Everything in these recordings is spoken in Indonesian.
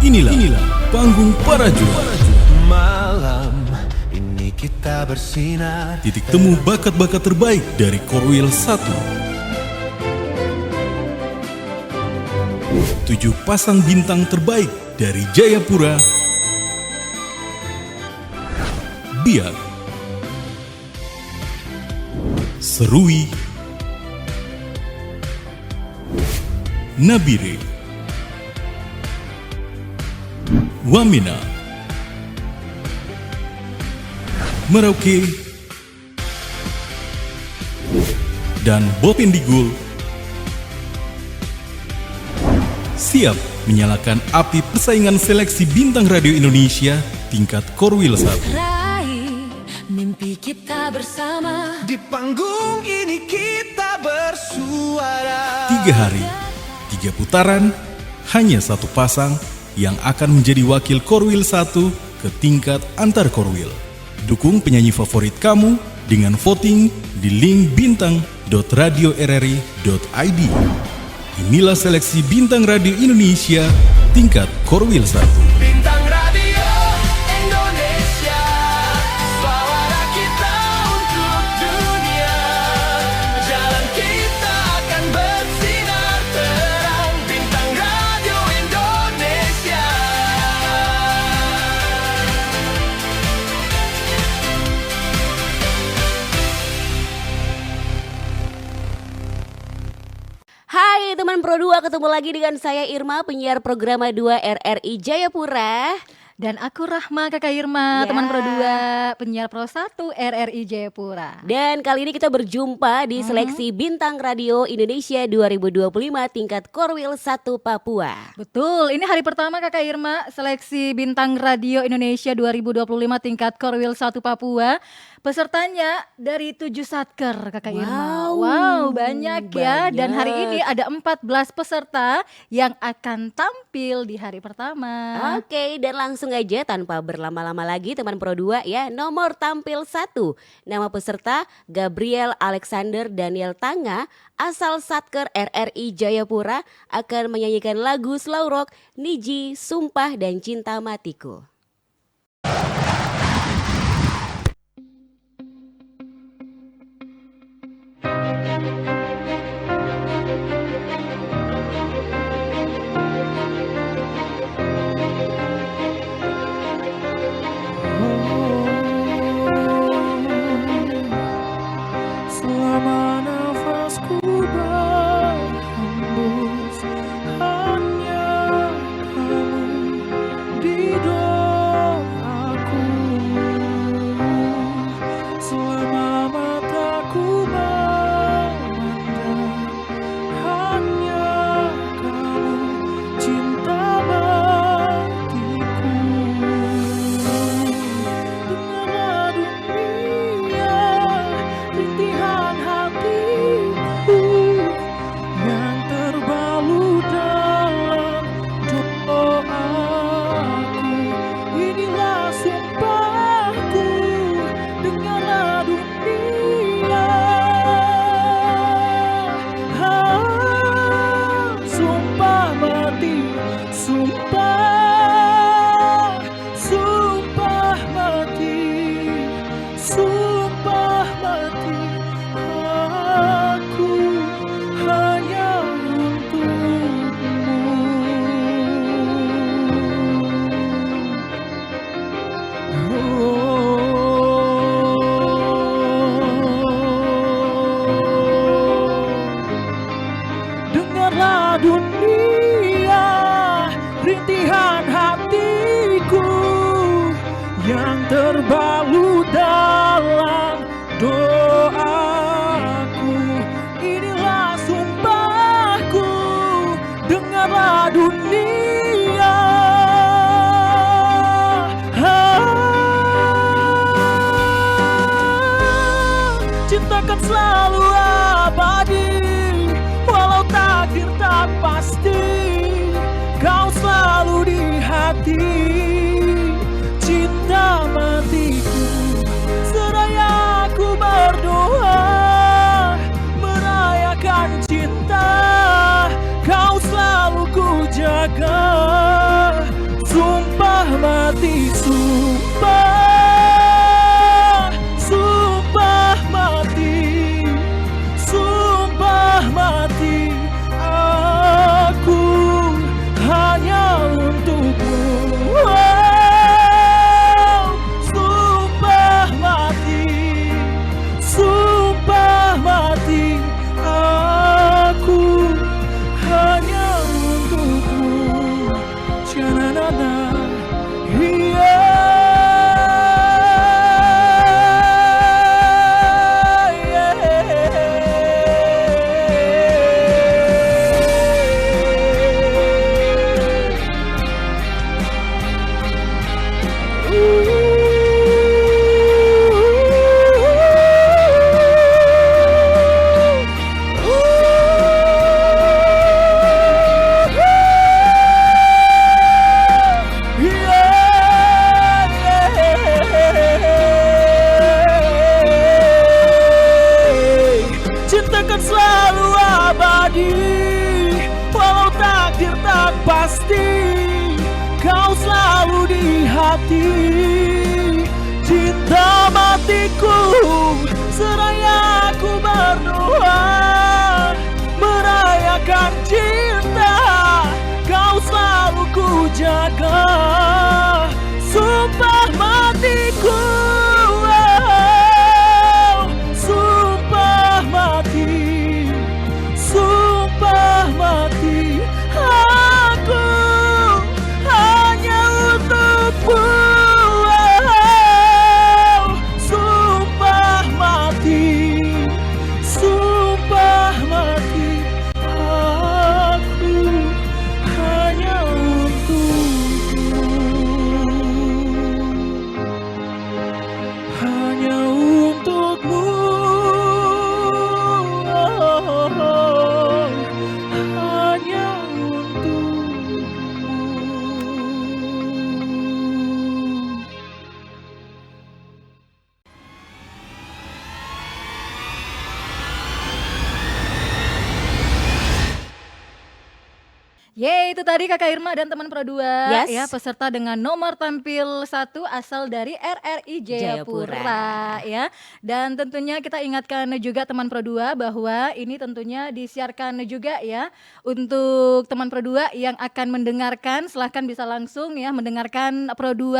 Inilah panggung para juara. Malam ini kita bersinar. Titik temu bakat-bakat terbaik dari Korwil 1. 7 pasang bintang terbaik dari Jayapura, Biak, Serui, Nabire, Wamena, Merauke, dan Bopendigul siap menyalakan api persaingan seleksi bintang radio Indonesia tingkat Korwil 1. Raih mimpi kita bersama. Di panggung ini kita bersuara. 3 hari, 3 putaran, hanya 1 pasang yang akan menjadi wakil Korwil 1 ke tingkat antar Korwil. Dukung penyanyi favorit kamu dengan voting di link bintang.radio.rri.id. Inilah seleksi bintang radio Indonesia tingkat Korwil 1. Bintang Radio Indonesia, suara kita untuk dunia. Jalan kita akan bersinar terang. Bintang Radio Indonesia. Hai teman Pro 2, ketemu lagi dengan saya Irma, penyiar program 2 RRI Jayapura. Dan aku Rahma, kakak Irma, Ya. teman Pro 2, penyiar Pro 1 RRI Jayapura. Dan kali ini kita berjumpa di seleksi Bintang Radio Indonesia 2025 tingkat Korwil 1 Papua. Betul, ini hari pertama kakak Irma, seleksi Bintang Radio Indonesia 2025 tingkat Korwil 1 Papua. Pesertanya dari 7 satker kakak Irma. Wow, banyak ya. Dan hari ini ada 14 peserta yang akan tampil di hari pertama. Oke, dan langsung aja tanpa berlama-lama lagi teman Pro 2 ya. Nomor tampil 1, nama peserta Gabriel Alexander Daniel Tanga, asal Satker RRI Jayapura, akan menyanyikan lagu slow rock Niji, Sumpah dan Cinta Matiku. Selama nafasku berhembus, hanya kamu di doaku. Selama mataku memandang, hanya kamu cinta matiku. Dengarlah dunia, rintihan hatiku yang terbalut dalam doaku. Inilah sumpahku, dengarlah dunia. Sumpah mati, sumpah, sumpah mati, sumpah mati. Aku hanya dengarlah dunia, rintihan hatiku yang terbalut dalam doaku. Inilah sumpahku, dengarlah dunia. Cintakan selalu abadi, walau takdir tak pasti. Kau selalu di hati, cinta matiku. Seraya aku berdoa, merayakan cinta. Kau selalu ku jaga, mati, sumpah, sumpah mati, sumpah mati. Aku hanya untukmu. Oh, sumpah mati, sumpah mati. Aku hanya untukmu. Sha-na-na-na. Cintakan selalu abadi, walau takdir tak pasti. Kau selalu di hati, cinta matiku. Seraya aku berdoa, merayakan cinta. Kau selalu ku jaga, sumpah matiku. Oh, sumpah mati, sumpah mati. Aku hanya untukmu. Oh, sumpah mati, sumpah mati. Aku hanya untukmu, hanya untukmu. Oh, hanya untukmu. Yeay, itu tadi Kakak Irma dan teman Pro 2 Yes. ya, peserta dengan nomor tampil 1 asal dari RRI Jayapura ya. Dan tentunya kita ingatkan juga teman Pro 2 bahwa ini tentunya disiarkan juga ya untuk teman Pro 2 yang akan mendengarkan, silahkan bisa langsung ya mendengarkan Pro 2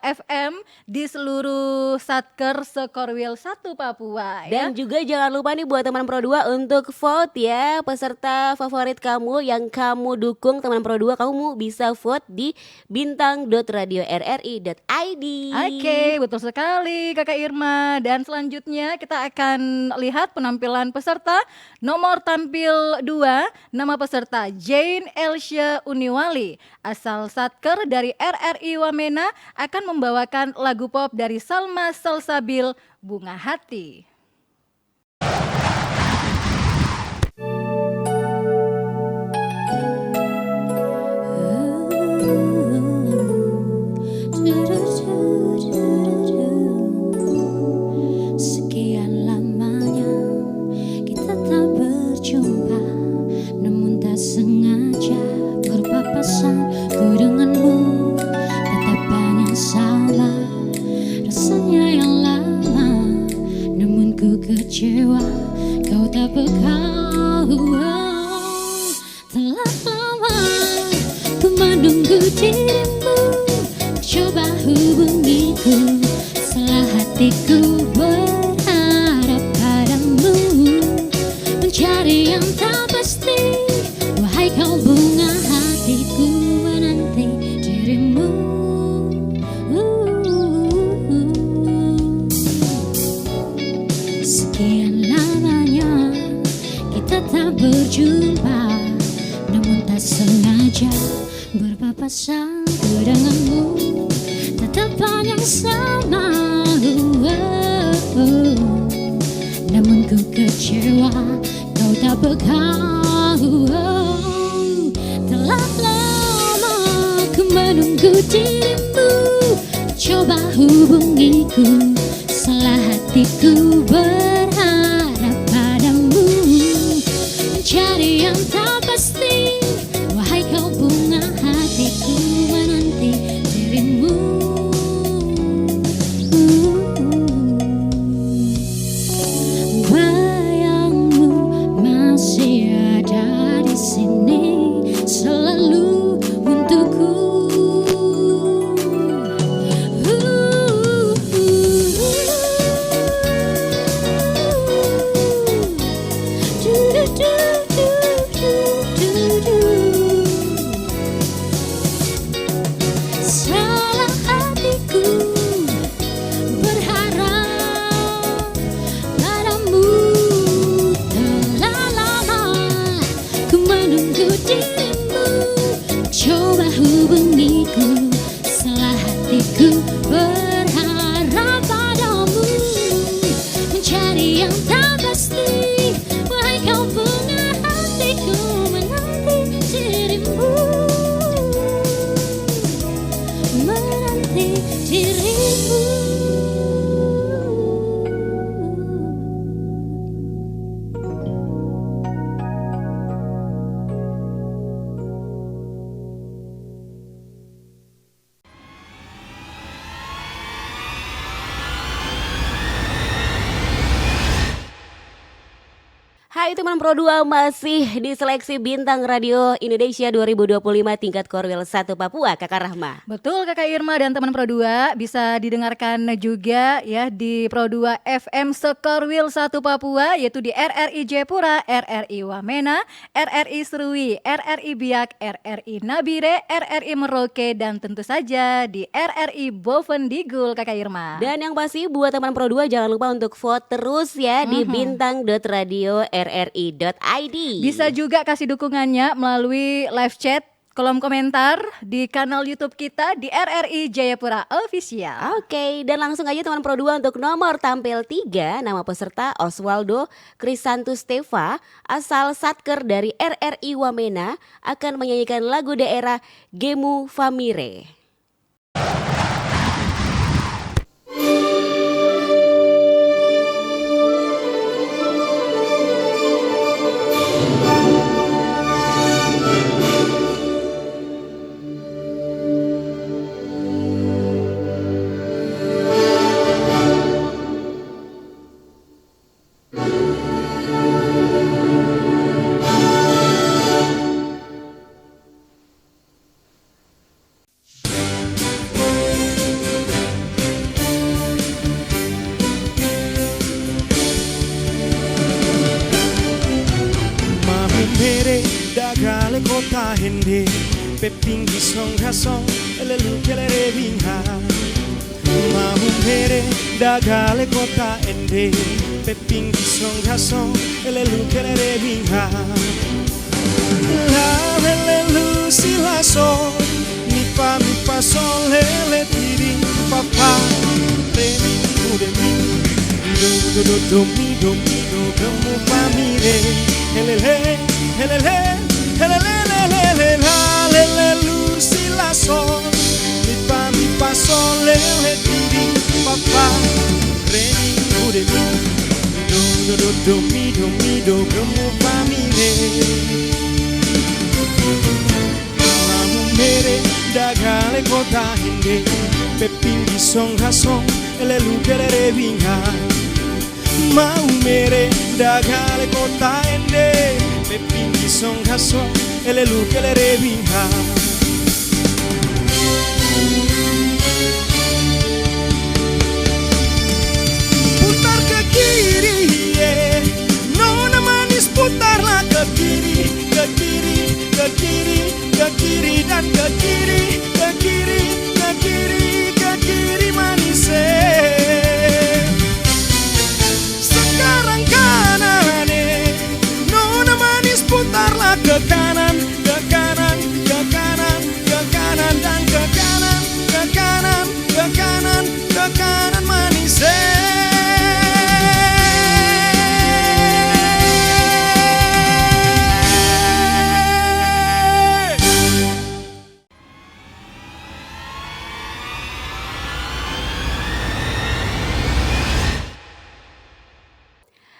FM di seluruh satker Sekorwil 1 Papua ya. Dan juga jangan lupa nih buat teman Pro 2 untuk vote ya peserta favorit kamu yang kamu dukung teman Pro 2, kamu bisa vote di bintang.radio.rri.id. Oke, betul sekali Kakak Irma. Dan selanjutnya kita akan lihat penampilan peserta nomor tampil 2. Nama peserta Jane Elsya Uniwali, asal Satker dari RRI Wamena, akan membawakan lagu pop dari Salma Salsabil, Bunga Hati. Sekian lamanya kita tak berjumpa, namun tak sengaja berpapasan. Ku denganmu tetap banyak sama, rasanya yang lama, namun ku kecewa kau tak peka. Telah lama ku menunggu dirimu, coba hubungiku, salah hatiku berharap padamu, mencari yang tak pasti. Wahai kau bunga hatiku, menanti dirimu. Sekian lamanya kita tak berjumpa, namun tak sengaja berpapasan. Ku denganmu tetap banyak sama, namun ku kecewa kau tak peka. Telah lama ku menunggu dirimu, coba hubungiku, salah hatiku berharap padamu, mencari yang tak pasti. Wahai kau bunga hatiku, menanti dirimu. Ku berharap padamu mencari yang tak pasti. Wahai kau bunga hatiku, menanti dirimu, menanti dirimu. Hai teman Pro 2, masih di seleksi Bintang Radio Indonesia 2025 tingkat Korwil 1 Papua, Kakak Rahma. Betul Kakak Irma dan teman Pro 2, bisa didengarkan juga ya di Pro 2 FM Sekorwil 1 Papua, yaitu di RRI Jayapura, RRI Wamena, RRI Serui, RRI Biak, RRI Nabire, RRI Merauke, dan tentu saja di RRI Bovendigul, Kakak Irma. Dan yang pasti buat teman Pro 2 jangan lupa untuk vote terus ya di bintang.radio.rri.id. Bisa juga kasih dukungannya melalui live chat, kolom komentar di kanal YouTube kita di RRI Jayapura Official. Oke, dan langsung aja teman Pro 2 untuk nomor tampil 3. Nama peserta Oswaldo Krisanto Steva, asal Satker dari RRI Wamena, akan menyanyikan lagu daerah Gemu Famire. Mere dagale kota hende pepingi songa song lelu kelere vinha Mahu mere dagale kota hende pepingi songa song lelu kelere vinha La lelu silaso mi pa son lele tiri papa remi ude mi do mi gemu famire helele helele helele la lele lucila sol mi pa sol lele tiri papa reni ude mi do gemu famile mamu mere dagale kota hinde pepingi songa song ele lukere vinga mau mere dagale kota hinde pepingi songa song ele lukere vinga putar ke kiri nona manis putarlah ke kiri ke kiri ke kiri ke kiri dan ke kiri ke kiri ke kiri ke kiri manis sekarang kanan nona manis putarlah ke kanan ke kanan ke kanan ke kanan dan ke kanan ke kanan ke kanan ke kanan manis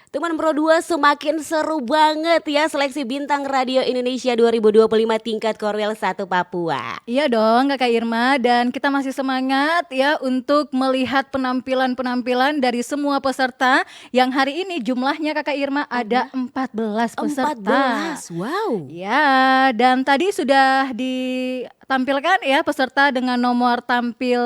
Teman Pro 2, semakin seru banget ya seleksi Bintang Radio Indonesia 2025 tingkat Korwil 1 Papua. Iya dong Kakak Irma, dan kita masih semangat ya untuk melihat penampilan-penampilan dari semua peserta yang hari ini jumlahnya Kakak Irma ada 14 peserta. 14, wow. Ya, dan tadi sudah ditampilkan ya peserta dengan nomor tampil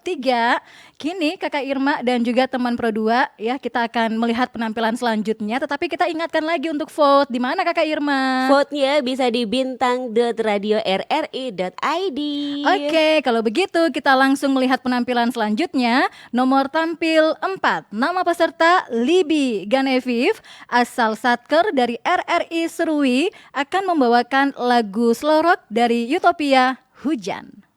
3. Kini Kakak Irma dan juga teman Pro 2 ya, kita akan melihat penampilan selanjutnya, tetapi kita ingatkan lagi untuk vote. Di mana Kakak Irma? Vote-nya bisa di bintang.radio.rri.id. Oke, kalau begitu kita langsung melihat penampilan selanjutnya. Nomor tampil 4, nama peserta Libi Ganeviv, asal Satker dari RRI Serui, akan membawakan lagu slow rock dari Utopia, Hujan.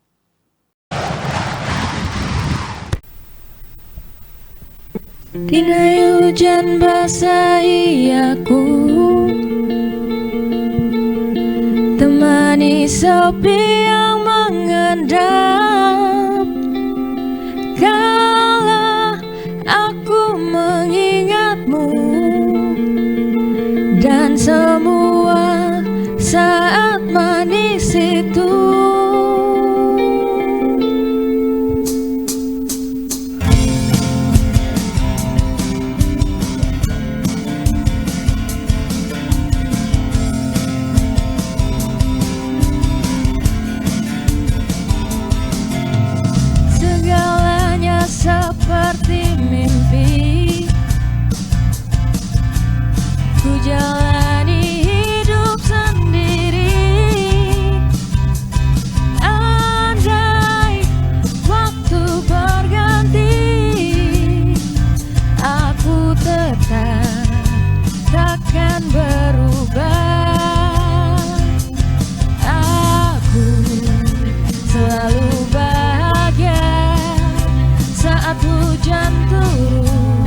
Dinai hujan basahi aku, temani sepi yang mengendap. Kala aku mengingatmu dan semua saat manis itu. Segalanya seperti mimpi, ku jalani hidup sendiri. Andai waktu berganti, aku tetap takkan berubah. Aku selalu bahagia saat hujan turun,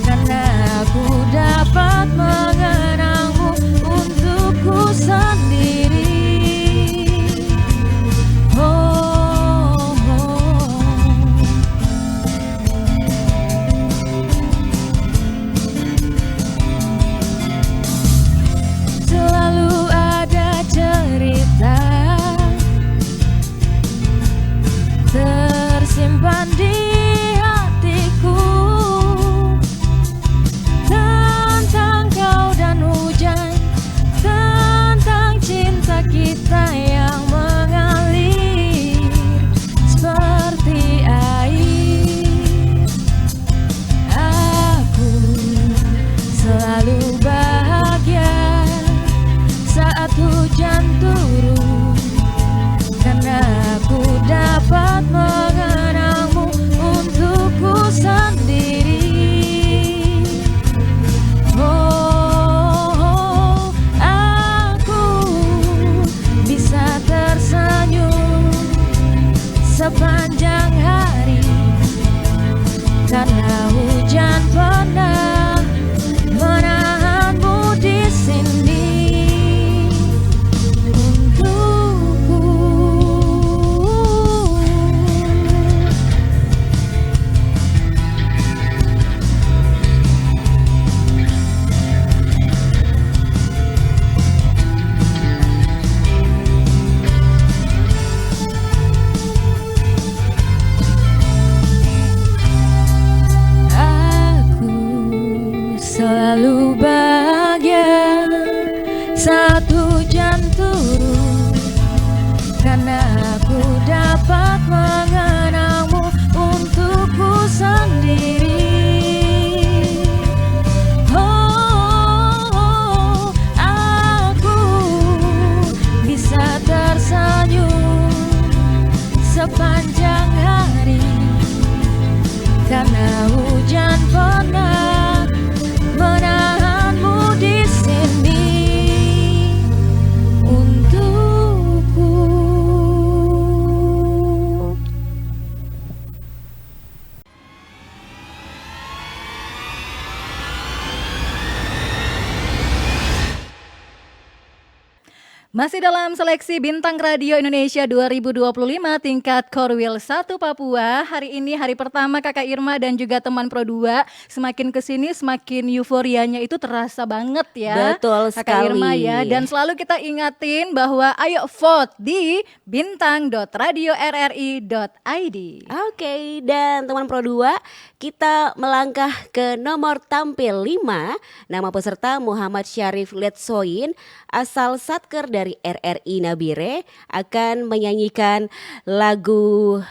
karena aku dapat mengenangmu untukku sendiri. Oh, oh. Selalu ada cerita tersimpan di hatiku tentang kau dan hujan, tentang cinta kita yang mengalir seperti air. Aku selalu bahagia saat hujan turun, karena aku dapat mengenangmu untukku sendiri. Oh, aku bisa tersenyum sepanjang hari, karena hujan pernah menahanmu di sini. Aku selalu bahagia saat hujan turun, karena aku dapat mengenangmu untukku sendiri. Oh, aku bisa tersenyum sepanjang hari, karena hujan pernah menahanmu di sini untukku. Masih dalam seleksi Bintang Radio Indonesia 2025 tingkat Korwil 1 Papua. Hari ini hari pertama Kakak Irma dan juga teman Pro 2. Semakin kesini semakin euforianya itu terasa banget ya. Betul Kakak sekali. Irma ya. Dan selalu kita ingatin bahwa ayo vote di bintang.radio.rri.id. Oke, dan teman Pro 2, kita melangkah ke nomor tampil 5. Nama peserta Muhammad Syarif Letsoin, asal Satker dari RRI Nabire, akan menyanyikan lagu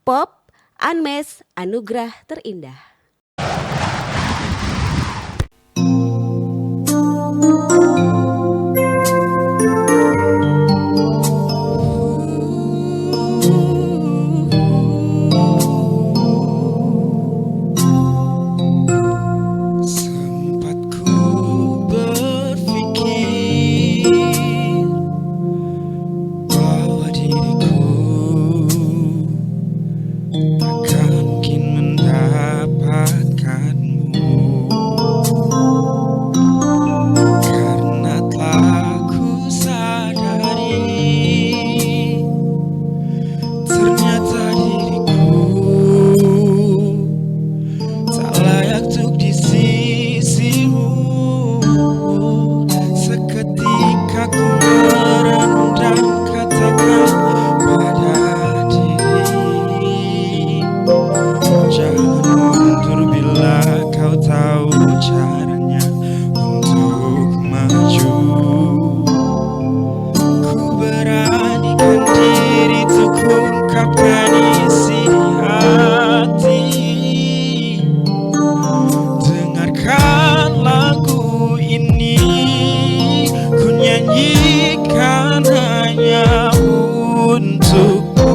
pop Anmes Anugerah Terindah. Sempat ku berpikir bahwa diriku takkan mungkin mendapatkan ungkapkan isi hati. Dengarkan lagu ini, ku nyanyikan hanya untukmu.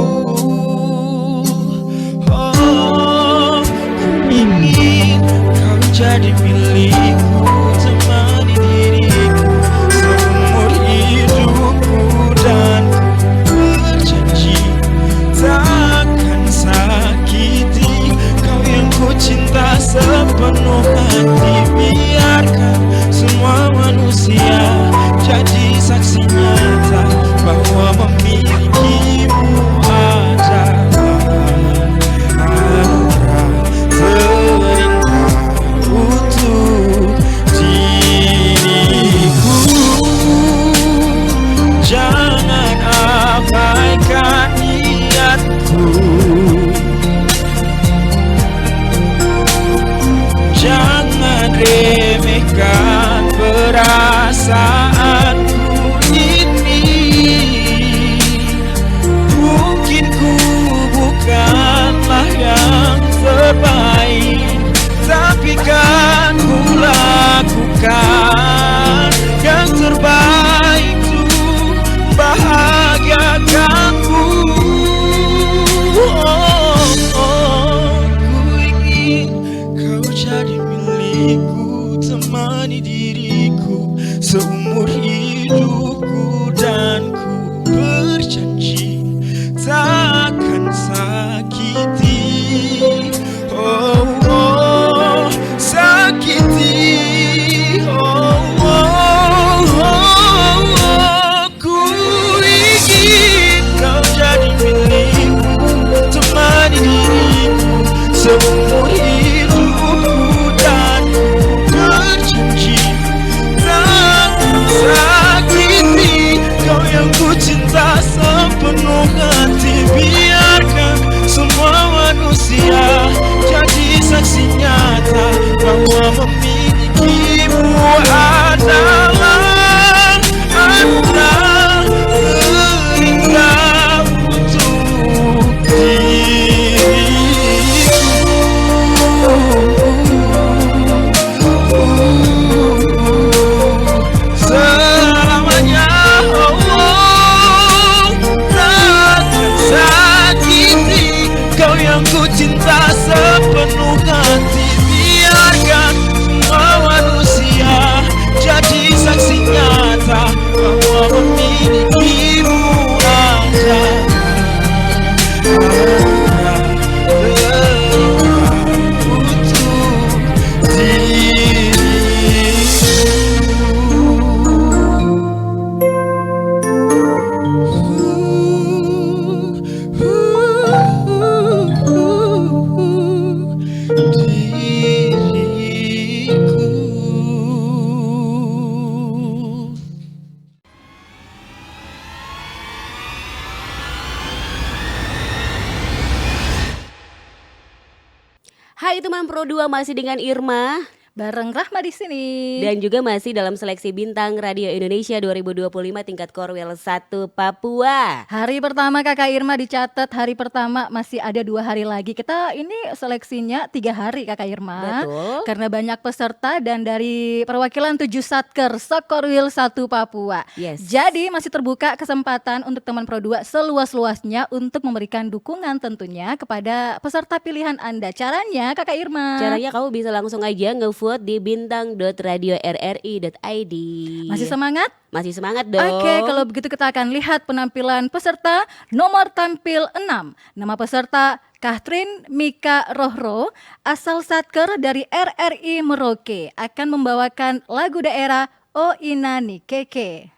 Oh, ku ingin kau jadi milikku, temani diriku seumur hidupku, dan ku berjanji takkan sakiti kau yang ku cinta sepenuh hati. Biarkan semua manusia jadi saksi nyata bahwa memilikimu adalah anugerah terindah untuk diriku. Jangan abaikan niatku, jangan remehkan perasaanku ini. Mungkin ku bukanlah yang terbaik, tapi kan ku lakukan yang terbaik untuk bahagiakanmu. Ku ingin kau jadi milikku, temani diriku seumur hidupku, dan ku berjanji takkan sakiti. Oh, oh, sakiti. Oh, oh, oh, oh. Ku ingin kau jadi milikku, temani diriku seumur hidupku, dan ku berjanji takkan sakiti kau yang ku cinta sepenuh hati. Biarkan semua manusia jadi saksi nyata bahwa memilikimu adalah anugerah terindah untuk diriku. Selamanya, oh, oh, takkan sakiti kau yang ku cinta sepenuh hati. Biarkan semua manusia jadi saksi nyata bahwa memilikimu adalah anugerah terindah untuk diriku. Hai teman Pro 2, masih dengan Irma Bareng Rahma di sini. dan juga masih dalam seleksi Bintang Radio Indonesia 2025 tingkat Korwil 1 Papua. Hari pertama Kakak Irma dicatat, hari pertama masih ada 2 hari lagi. Kita ini seleksinya 3 hari Kakak Irma. Betul. Karena banyak peserta dan dari perwakilan 7 Satker Korwil 1 Papua. Yes. Jadi masih terbuka kesempatan untuk teman Pro 2 seluas-luasnya untuk memberikan dukungan tentunya kepada peserta pilihan Anda. Caranya Kakak Irma. Caranya kamu bisa langsung aja ngevote di bintang.radio.rri.id. Masih semangat? Masih semangat dong. Oke, kalau begitu kita akan lihat penampilan peserta. Nomor tampil 6. Nama peserta Kathrin Mika Rohro, asal Satker dari RRI Merauke, akan membawakan lagu daerah O Inani Keke.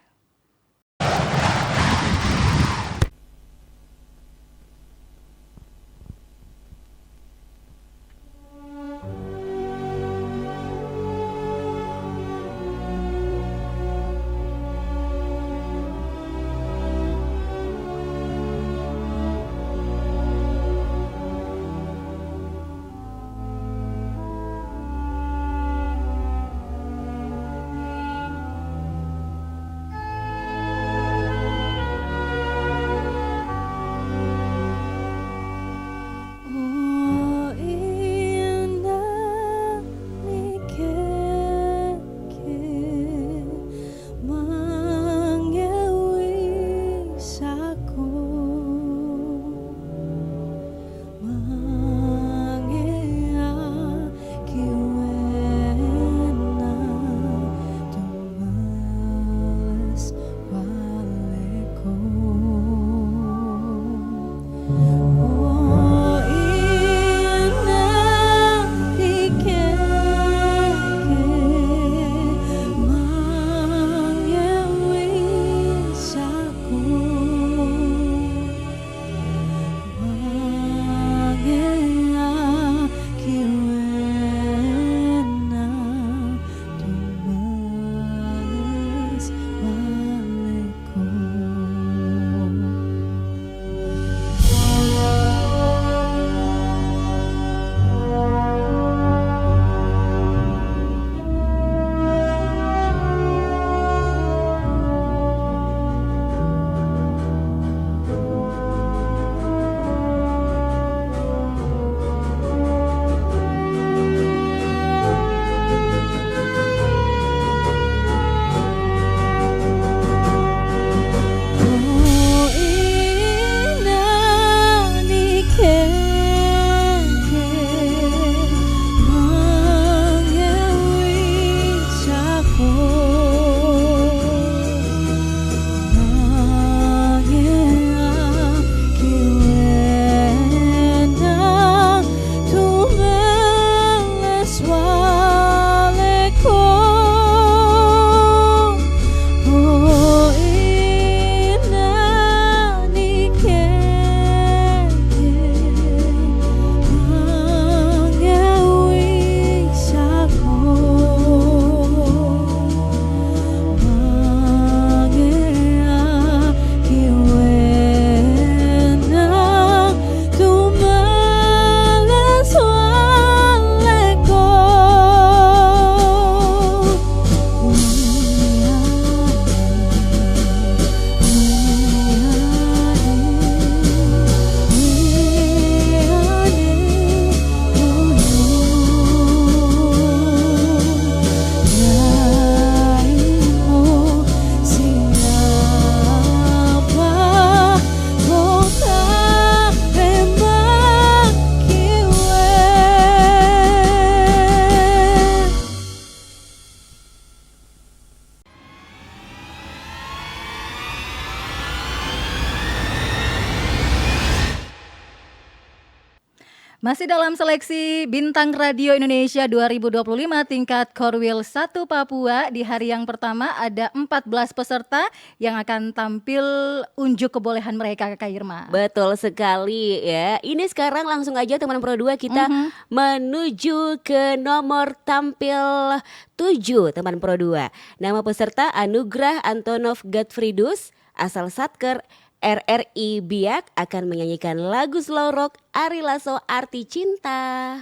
Masih dalam seleksi Bintang Radio Indonesia 2025 tingkat Korwil 1 Papua. Di hari yang pertama ada 14 peserta yang akan tampil unjuk kebolehan mereka, Kakak Irma. Betul sekali ya. Ini sekarang langsung aja teman Pro 2 kita menuju ke nomor tampil 7 teman Pro 2. Nama peserta Anugrah Antonov Godfriedus, asal Satker RRI Biak, akan menyanyikan lagu slow rock Ari Lasso Arti Cinta.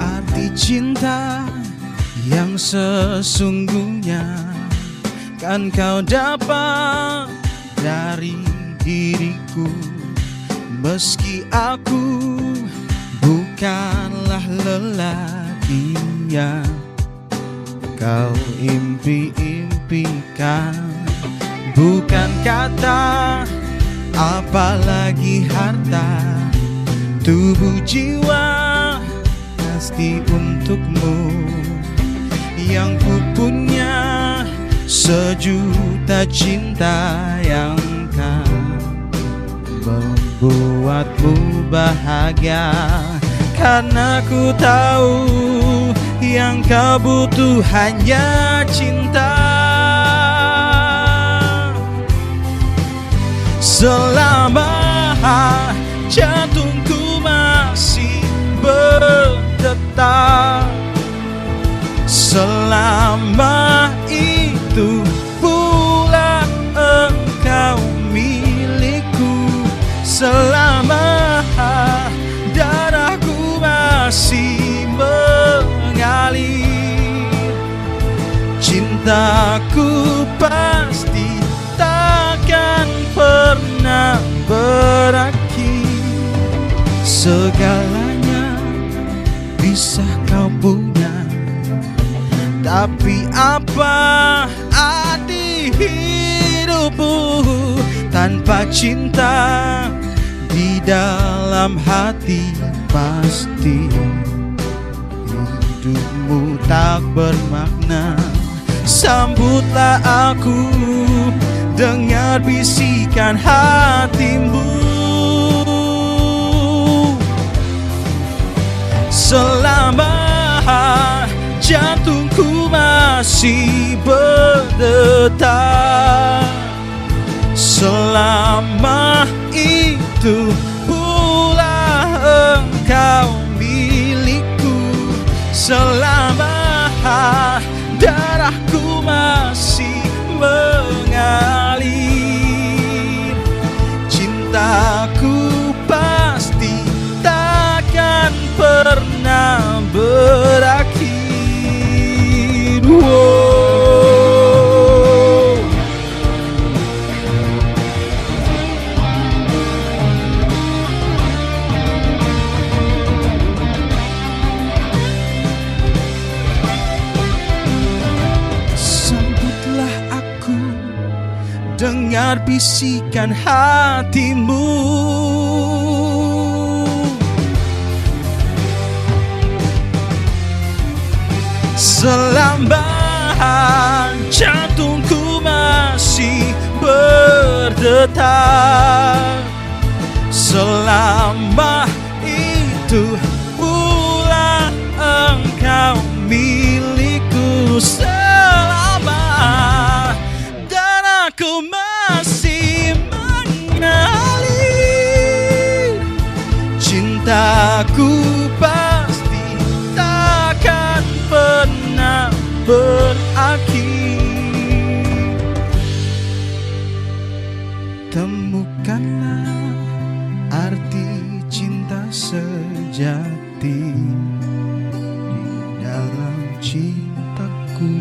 Arti cinta yang sesungguhnya kan kau dapat dari diriku. Meski aku bukanlah lelaki yang kau impi-impikan, bukan kata apalagi harta, tubuh jiwa pasti untukmu. Yang ku punya sejuta cinta yang kan membuatmu bahagia, karena ku tahu yang kau butuh hanya cinta. Selama jantungku masih berdetak, selama itu pula engkau milikku. Selama darahku masih mengalir, cintaku pasti takkan pernah berakhir. Segalanya bisa kau punya, tapi apa arti hidupmu tanpa cinta? Di dalam hati pasti hidupmu tak bermakna. Sambutlah aku, dengar bisikan hatimu. Selama jantungku masih berdetak, selama itu pula engkau milikku. Selama darahku masih mengalir, cintaku pasti takkan pernah berakhir. Dengar bisikan hatimu. Selama jantungku masih berdetak, selama itu pula engkau milikku. Selama darahku masih mengalir, cintaku pasti takkan pernah berakhir. Temukanlah arti cinta sejati di dalam cintaku.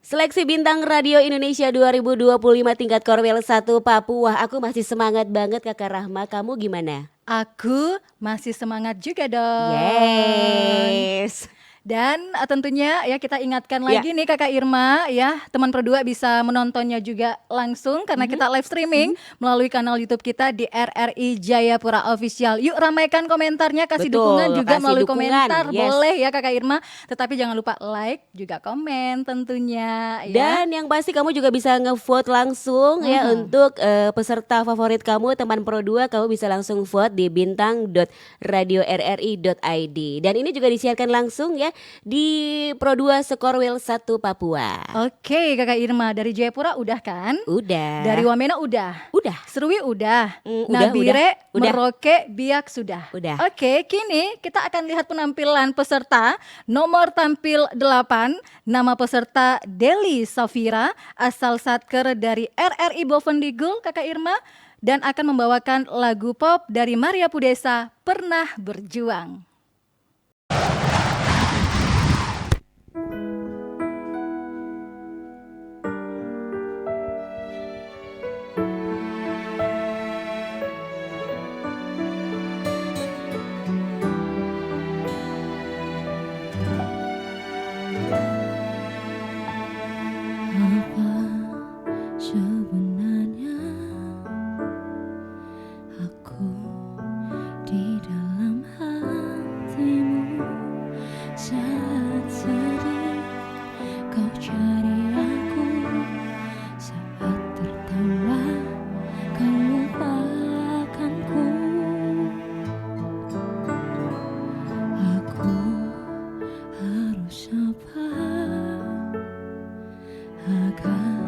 Seleksi Bintang Radio Indonesia 2025 tingkat Korwil 1 Papua. Aku masih semangat banget Kakak Rahma, kamu gimana? Aku masih semangat juga dong. Yes. Dan tentunya ya kita ingatkan Ya. lagi nih Kakak Irma ya, teman Pro2 bisa menontonnya juga langsung karena kita live streaming melalui kanal YouTube kita di RRI Jayapura Official. Yuk ramaikan komentarnya, kasih Betul, dukungan juga kasih melalui dukungan, komentar, yes. boleh ya Kakak Irma. Tetapi jangan lupa like juga komen tentunya ya. Dan yang pasti kamu juga bisa ngevote langsung ya untuk peserta favorit kamu teman Pro2, kamu bisa langsung vote di bintang.radio.rri.id. Dan ini juga disiarkan langsung ya di Pro2 Skorwil 1 Papua. Oke Kakak Irma, dari Jayapura udah kan? Udah. Dari Wamena udah. Udah. Serui udah. Udah, Nabire, udah. Merauke, Biak sudah. Udah. Oke, kini kita akan lihat penampilan peserta. Nomor tampil 8, nama peserta Deli Safira, asal Satker dari RRI Bovendigul, Kakak Irma, dan akan membawakan lagu pop dari Maria Pudesa, Pernah Berjuang. Apa sebenarnya aku di dalam hatimu saat sedih kau cari aku, saat tertawa kau lupakanku. Aku harus apa agar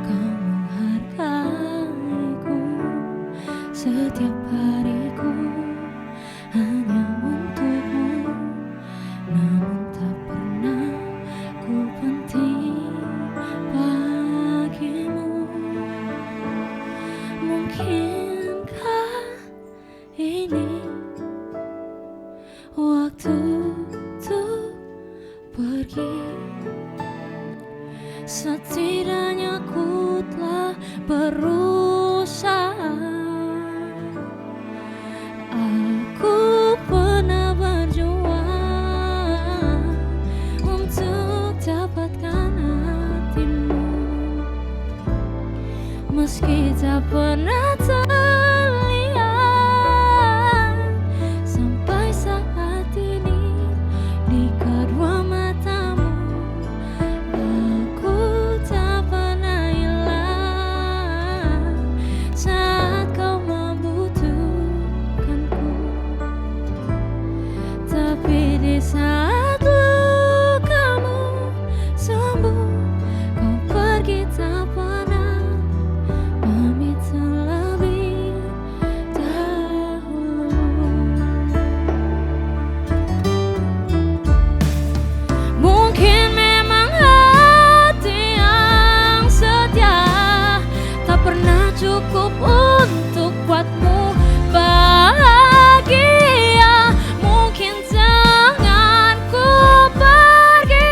kau menghargaiku? Setiap hariku hanya untukmu, namun tak pernah ku penting bagimu. Mungkinkah ini waktu untuk pergi? Setidaknya ku telah berusaha. Aku pernah berjuang untuk dapatkan hatimu, meski tak pernah terlihat sampai saat ini di kedua matamu. Aku tak pernah hilang saat kau membutuhkanku, tapi di saat lukamu sembuh, kau pergi tak pernah pamit terlebih dahulu. Mungkin memang hati yang setia tak pernah cukup untuk buatmu bahagia. Mungkin jangan ku pergi,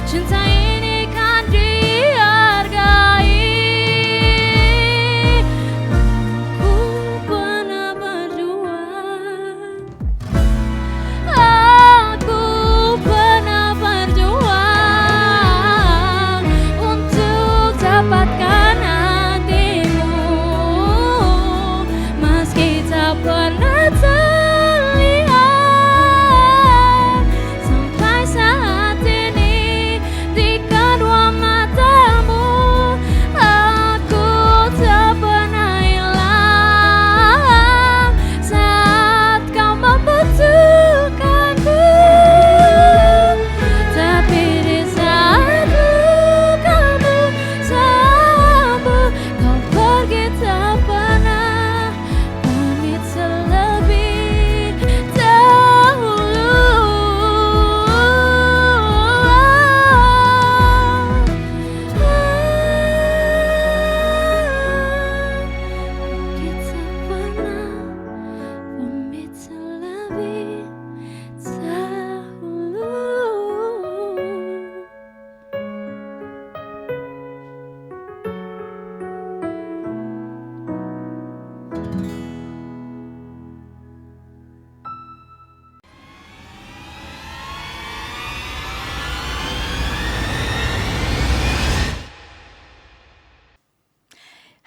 cinta ini kan dihargai. Aku pernah berjuang, aku pernah berjuang untuk dapatkan hatimu, meski tak pernah terlihat sampai saat ini di kedua matamu. Aku tak pernah hilang saat kau membutuhkanku, tapi di saat lukamu sembuh, kau pergi tak pernah pamit terlebih dahulu. Kita pernah pamit terlebih dahulu.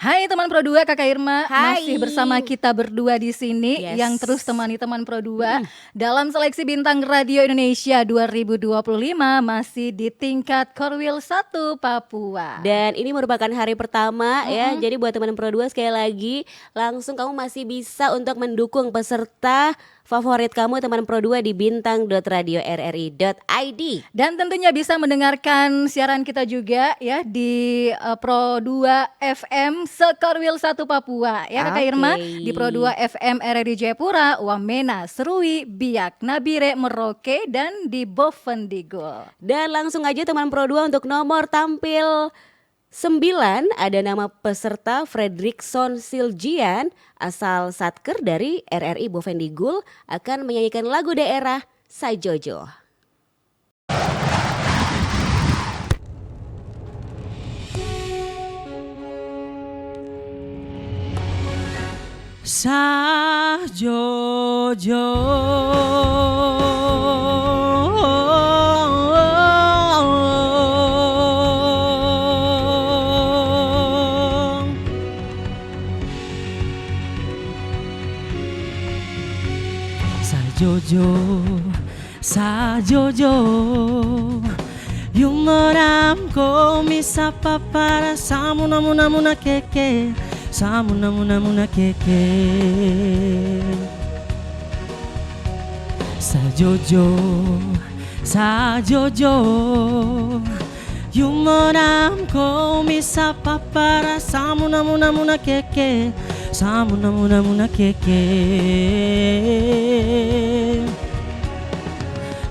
Hai teman Pro 2, Kakak Irma. Hai. Masih bersama kita berdua di sini Yes. yang terus temani teman Pro 2 dalam seleksi Bintang Radio Indonesia 2025 masih di tingkat Korwil 1 Papua. Dan ini merupakan hari pertama ya. Jadi buat teman Pro 2 sekali lagi langsung kamu masih bisa untuk mendukung peserta favorit kamu teman Pro 2 di bintang.radio.rri.id. Dan tentunya bisa mendengarkan siaran kita juga ya di Pro 2 FM Sekorwil 1 Papua ya Kakak Oke. Irma, di Pro 2 FM RRI Jayapura, Wamena, Serui, Biak, Nabire, Merauke dan di Bovendigul. Dan langsung aja teman Pro 2 untuk nomor tampil 9 ada nama peserta Fredrickson Siljian asal Satker dari RRI Bovendigul akan menyanyikan lagu daerah Sajojo. Sajojo Sajojo Sajojo Yumoram ko misapa para samuna muna muna keke samuna muna muna keke Sajojo Sajojo Yumoram ko misapa para samuna muna muna keke samuna muna muna keke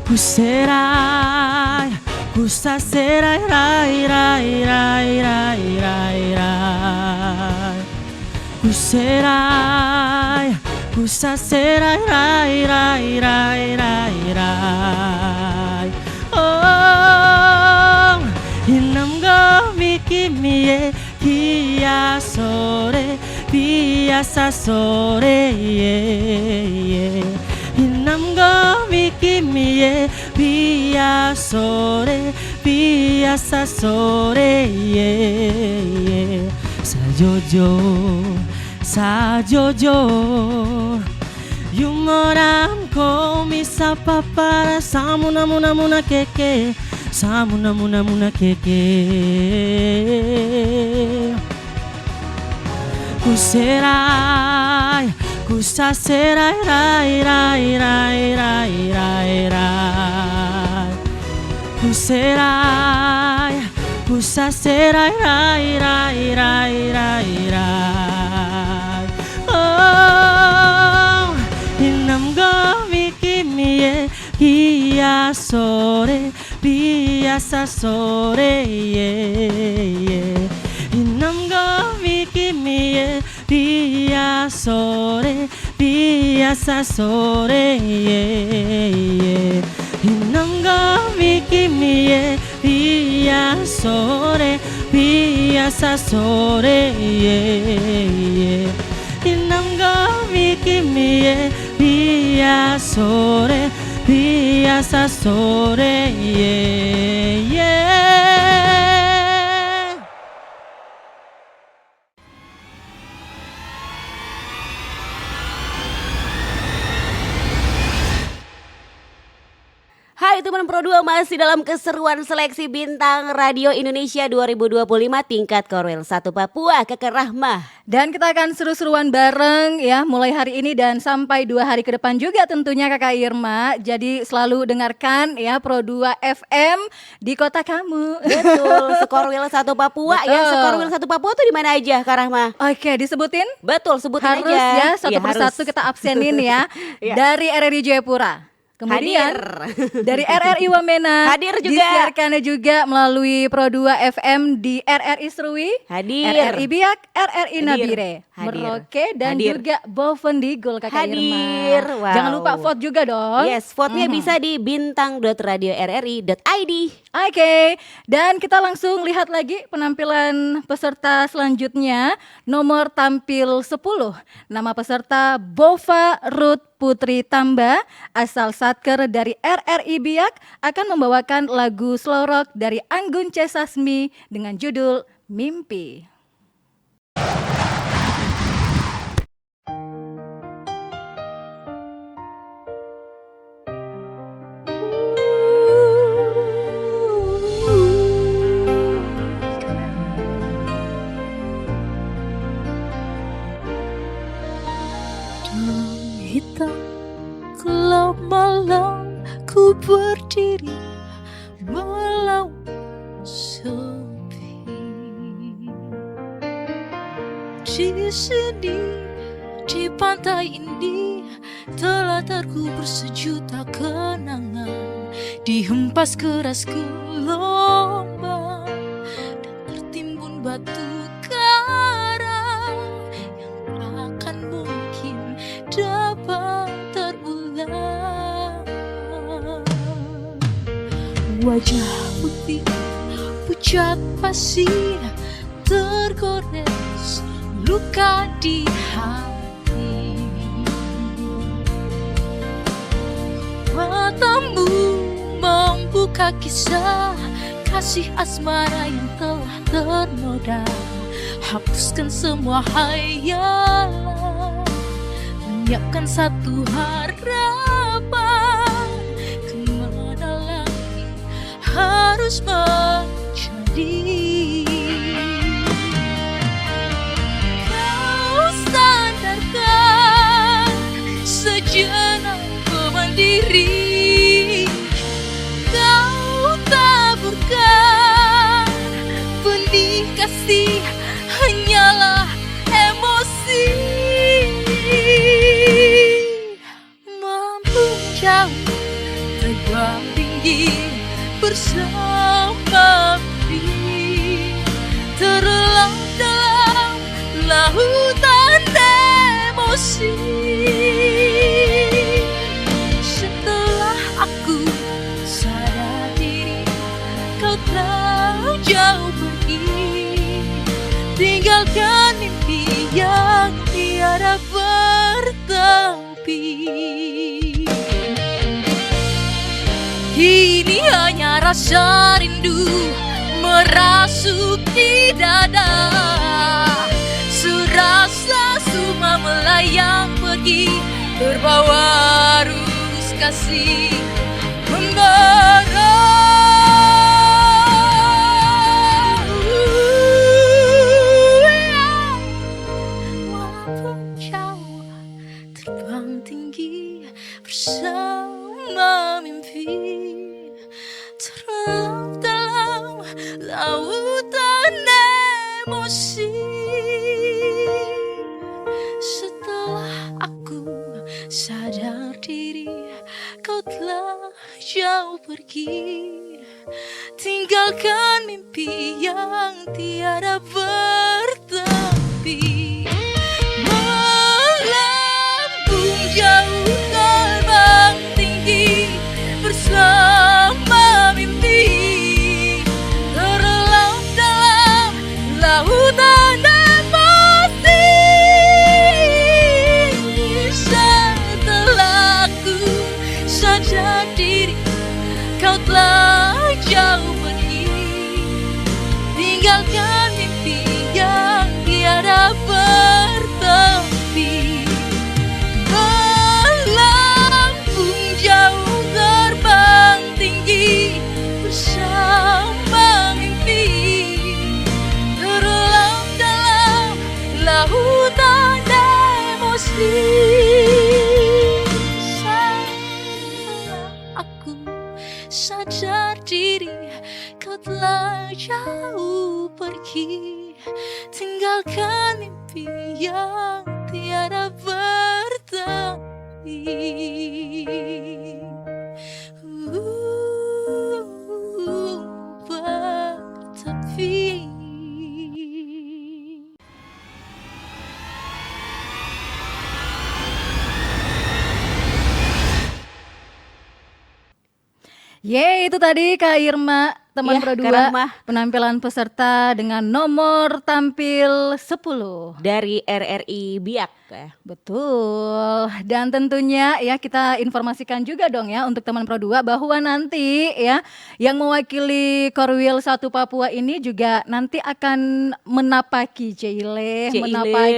Kuserai kusaserai rai rai rai rai rai rai Kuserai kusaserai rai rai rai rai rai Oh inam go miki mie kia sore biasa sore Inam go miki mie biasa sore biasa sore Sajojo Sajojo Yumoram ko misapa para samuna muna muna keke samuna muna muna keke Kuserai kusaserai rai rai rai rai rai rai Kuserai kusaserai rai rai rai rai rai Oh inam go miki mie kia sore biasa sore Inam go miki mie biasa sore biasa sore Inam go miki mie biasa sore biasa sore Inam go miki mie biasa sore biasa sore Hai teman Pro 2 masih dalam keseruan seleksi Bintang Radio Indonesia 2025 tingkat Korwil 1 Papua Kakak Rahma. Dan kita akan seru-seruan bareng ya mulai hari ini dan sampai 2 hari ke depan juga tentunya Kakak Irma. Jadi selalu dengarkan ya Pro 2 FM di kota kamu. Betul, Sekorwil 1 Papua ya. Betul. Sekorwil 1 Papua tuh di mana aja Kak Rahma? Oke, disebutin? Betul, sebutin Harus aja. ya satu Iya, persatu harus. kita absenin ya. Iya. Dari RRI Jayapura. Kemudian Hadir. dari RRI Wamena Hadir juga. disiarkannya juga melalui Pro 2 FM di RRI Serui, Hadir. RRI Biak, RRI Hadir. Nabire, Hadir. Merauke dan Hadir. juga Bovendigul Kakak Hadir. Irma. Wow. Jangan lupa vote juga dong. Yes, vote-nya bisa di bintang.radio.rri.id. Oke, dan kita langsung lihat lagi penampilan peserta selanjutnya. Nomor tampil 10. Nama peserta Bova Ruth Putri Tamba, asal Satker dari RRI Biak, akan membawakan lagu slow rock dari Anggun C. Sasmi dengan judul Mimpi. Kalau malam ku berdiri melawan sepi, di sini di pantai ini telah terkubur sejuta kenangan, dihempas keras gelombang dan tertimbun batu karang yang takkan mungkin dapat terulang. Wajah putih pucat pasi tergores luka di hati, matamu membuka kisah kasih asmara yang telah ternoda. Hapuskan semua hayalan, menyiapkan satu harapan. Kemana lagi harus menjadi? Kau sandarkan sejenak beban diri, kau taburkan benih kasih hanyalah emosi. Mampu jauh terbang tinggi bersama mimpi, terlelap dalam lautan emosi. Setelah aku sadar diri, kau telah jauh pergi, tinggalkan mimpi yang tiada bertepi. Kini hanya rasa rindu merasuki dada, serasa suma melayang pergi, terbawa arus kasih membara. Walaupun jauh terbang tinggi bersama mimpi, terlelap dalam lautan emosi. Setelah aku sadar diri, kau telah jauh pergi, tinggalkan mimpi yang tiada bertepi. Melambung jauh terbang tinggi bersama mimpi, terlelap dalam lautan emosi. Setelah aku sadar diri, kau telah jauh pergi, tinggalkan mimpi yang tiada bertepi. Melambung jauh terbang tinggi bersama mimpi, terlelap dalam lautan emosi. Setelah aku sadar diri, kau telah jauh pergi, tinggalkan mimpi yang tiada bertepi. Bertepi. Itu tadi Kak Irma, teman Iya, Pro Kak 2, Rahma. penampilan peserta dengan nomor tampil 10. Dari RRI Biak ya. Betul. Dan tentunya ya kita informasikan juga dong ya untuk teman Pro 2 bahwa nanti ya yang mewakili Korwil 1 Papua ini juga nanti akan menapaki menapaki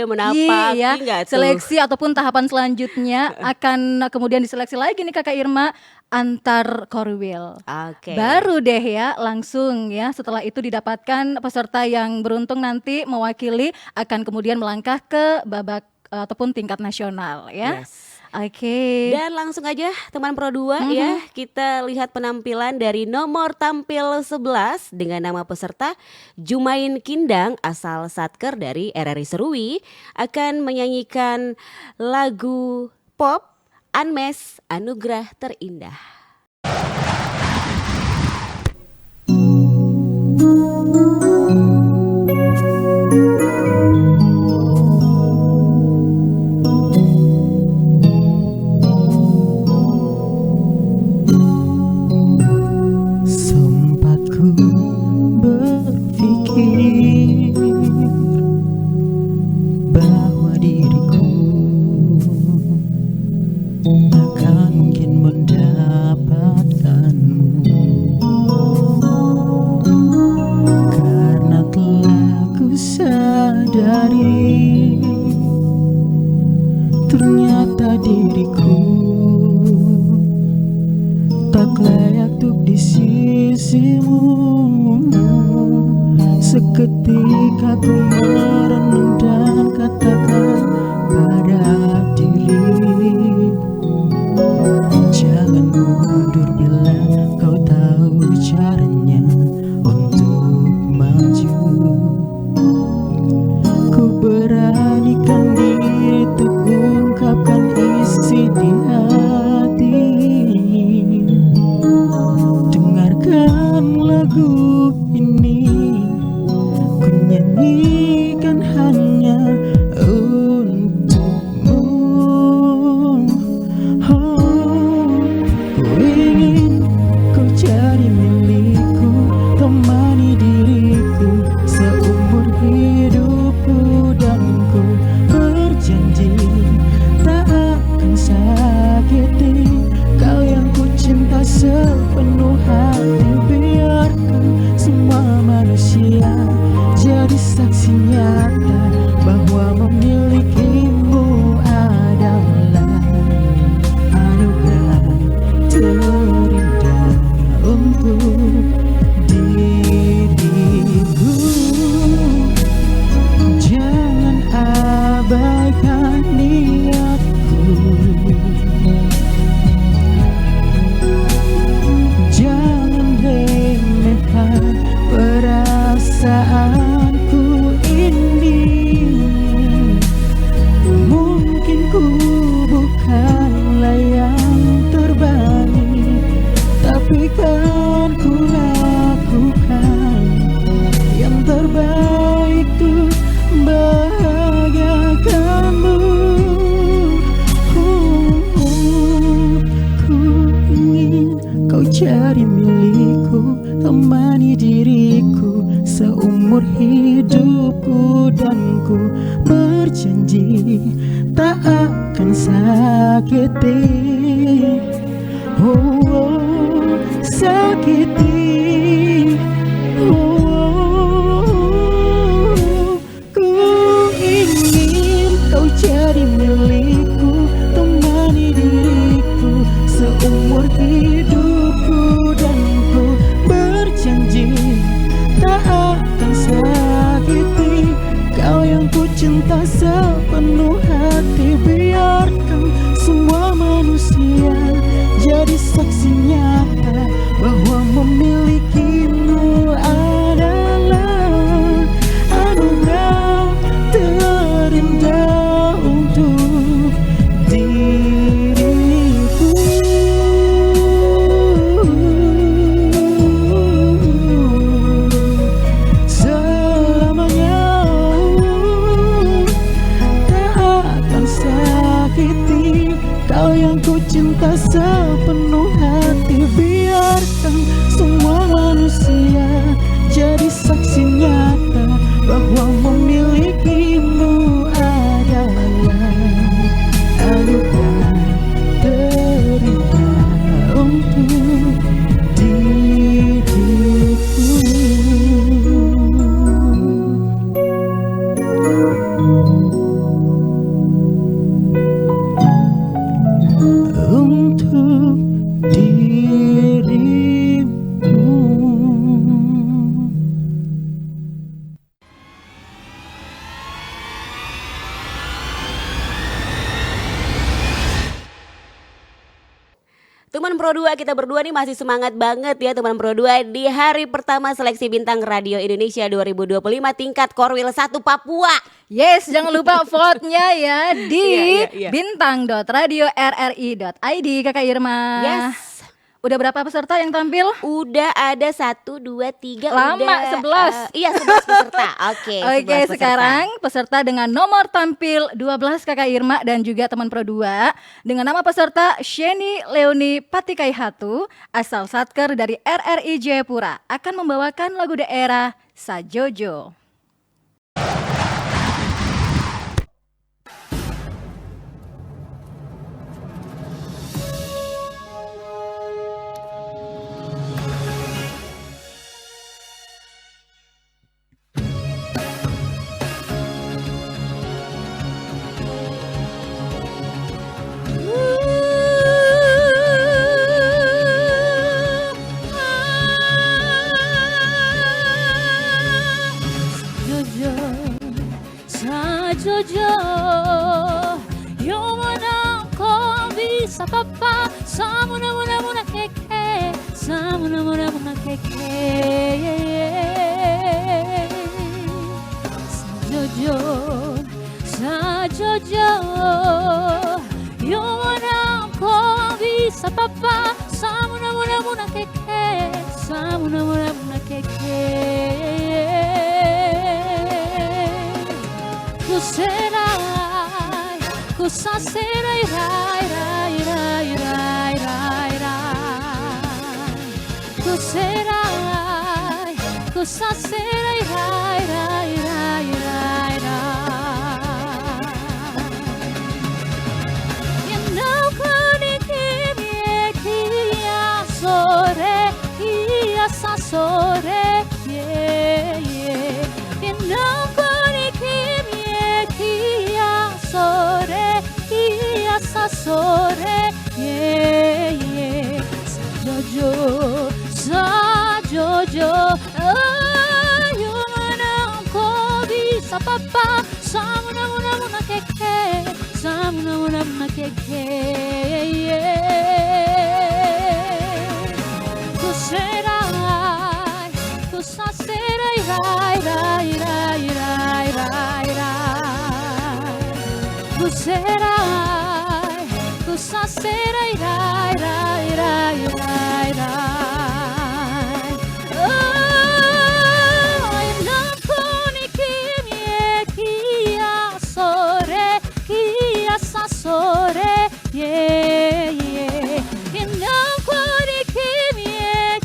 ya nggak tuh? seleksi ataupun tahapan selanjutnya akan kemudian diseleksi lagi nih Kakak Irma antar Korwil. Oke. Baru deh ya langsung ya setelah itu didapatkan peserta yang beruntung nanti mewakili akan kemudian melangkah ke babak ataupun tingkat nasional ya. Yes. Oke. Dan langsung aja teman Pro 2 ya, kita lihat penampilan dari nomor tampil 11 dengan nama peserta Jumain Kindang asal Satker dari RRI Serui akan menyanyikan lagu pop Unmesh Anugerah Terindah. Sempat ku berpikir bahwa diriku takkan mungkin mendapatkanmu, karena telah ku sadari ternyata diriku tak layak untuk di sisimu. Seketika ku merenung dan katakan pada diri, jangan mundur bila kau tahu caranya untuk maju. Ku beranikan diri untuk ungkapkan isi di hati. Dengarkan lagu ini, ku nyanyikan hanya untukmu. Oh, ku ingin kau jadi milikku, temani diriku seumur hidupku, dan ku berjanji tak akan sakiti kau yang ku cinta sepenuh hati. Biarkan semua manusia jadi saksi nyata bahwa memilikimu adalah anugerah terindah untuk diriku. Jangan abaikan niatku, jangan remehkan perasaanku ini. Mungkin ku bukanlah yang terbaik, tapi kan ku lakukan yang terbaik tuh bahagiakanmu. Ku ingin kau jadi milikku, temani diriku seumur hidupku, dan ku berjanji tak akan sakiti. Oh, oh, sakiti. Oh, ku ingin kau jadi milikku, temani diriku seumur hidupku, dan ku berjanji tak akan sakiti kau yang ku cinta sepenuh hati. Biarkan semua manusia jadi saksi nyata bahwa memilikimu adalah anugerah terindah untuk diriku. Selamanya tak akan sakiti kau yang ku cinta sepenuh hati. Biarkan semua manusia jadi saksi nyata bahwa memilikimu adalah anugerah terindah untuk diriku. Untuk diriku. Teman Pro 2, kita berdua nih masih semangat banget ya teman Pro 2 di hari pertama seleksi bintang Radio Indonesia 2025 tingkat Korwil 1 Papua. Yes, jangan lupa vote-nya ya di Iya. bintang.radio.rri.id Kakak Irma. Yes. Udah berapa peserta yang tampil? Udah ada 1, 2, 3. Lama, udah, 11. Iya 11 peserta. Oke, 11 Oke, peserta. sekarang peserta dengan nomor tampil 12 Kakak Irma dan juga teman Pro 2 dengan nama peserta Sheni Leoni Patikaihatu asal Satker dari RRI Jayapura akan membawakan lagu daerah Sajojo. Jojo, Sajojo, Yomana ko bisa papa, Samuna muna muna keke, Samuna muna muna keke. Sajojo, Sajojo, Yomana ko bisa papa, Samuna muna muna keke, Samuna muna muna keke. Kuserai, kusaserai, rai, rai, rai, rai, rai, rai. Kuserai, kusaserai, rai, rai, rai, rai, rai. Yandau kuni kimi kia sore, kia sa sore, yeah, yeah. Yandau kuni kimi kia sore, kia sa sore, yeah, yeah. Sajojo, Sajojo, ayumana ko bisa papa, samuna muna muna keke, samuna muna muna keke, yeah. Kuserai, kusaserai, rai, rai, rai, rai, rai, rai. Kuserai, kusaserai, rai, rai, rai, rai, rai. Oh, inaku ni kimi kia sore, kia sa sore, yeah, yeah. Inaku ni kimi